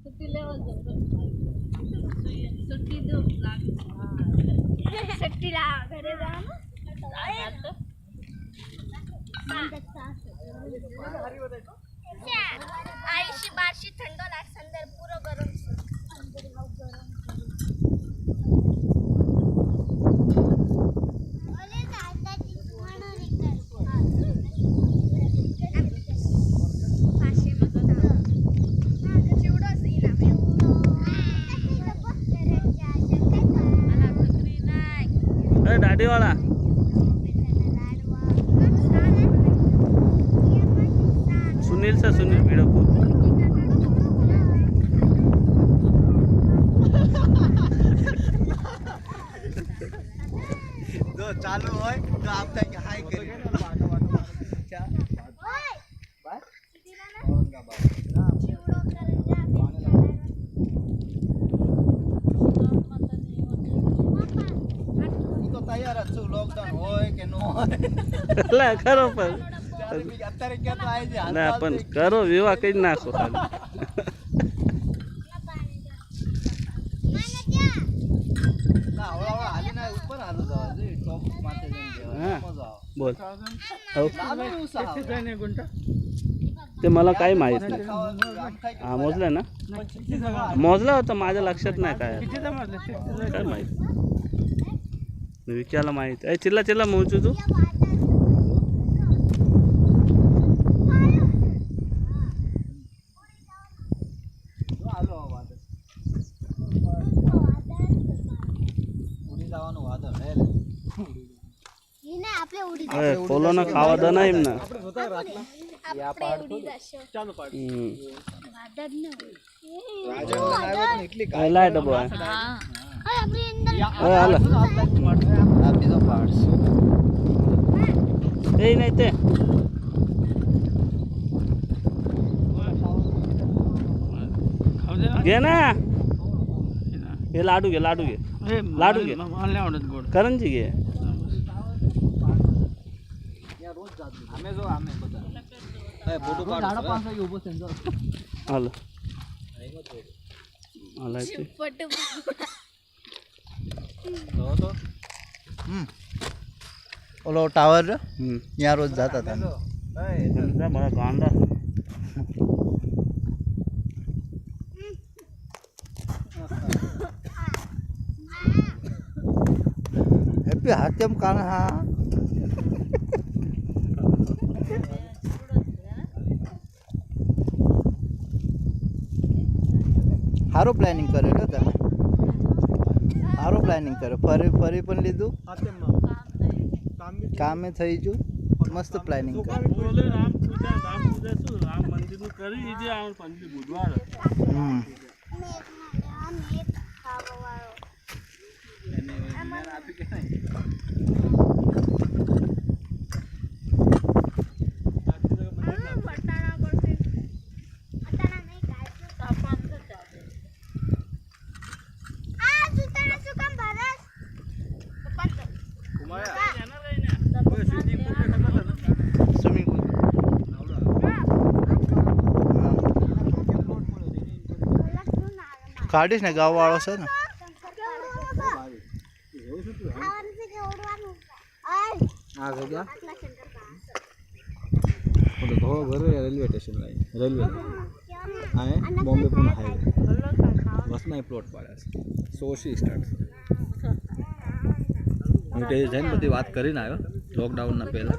छुट्टी लेवा छुट्टी दो छुट्टी ला घरे जाना आईशी बारशी थंड लाग संदर पूरा गरम दाढ़ी वाला सुनील से सुनील वीडियो को जो चालू हो तो आप तक हाई करिए तैयार अच्छू लॉकडाउन होय के नो ला करो पर અત્યારે કે તો આઈ જાય ના પણ કરો વિવાહ કરી નાખો ખાલી ના ઓળા હાલી ના ઉપર હાલો જવા દે ટોપ માથે જઈને હા. મજા બોલ આવે કેટલે જઈને ગુંટા ते मला काही माहित नाही हा मोजलं ना मोजलं होतं माझ्या लक्षात नाही काय काय माहित विचारला माहित आहे चिल्ला चिल्ला मोजू तू कोलो ना खावा द नाही ना लाईट बॉय आलं ए नाही ते घे ना हे लाडू घे लाडू घे लाडू घे करंजी घे અમે જો અમે બધા એ ફોટો પાડો પાસે ઊભો છે જો હાલ હાલ ફોટો તો ઓલો ટાવર यहाँ रोज जाता था बड़ा गांदा हैप्पी हाथम कान हाँ हारो प्लानिंग करेलो તમે हारो प्लानिंग करे फरी पण લીધું કામે થઈ ગયું મસ્ત પ્લાનિંગ કરે राम पूजा શું રામ મંદિર નું કરી જે આ પંજી બુધવાર સ્વિમિંગ પૂલ કાઢીશ ને ગાવ વાળો છે ને આ જગ્યા ઓલો ઘો ઘરે રેલવે સ્ટેશન લાઈન રેલવે આ બોમ્બે પુણે હાઈવે બસમાં પ્લોટ પાડ્યા છે 100 થી સ્ટાર્ટ હું તે જઈને બધી વાત કરીને આવ્યો લોકડાઉનના પહેલા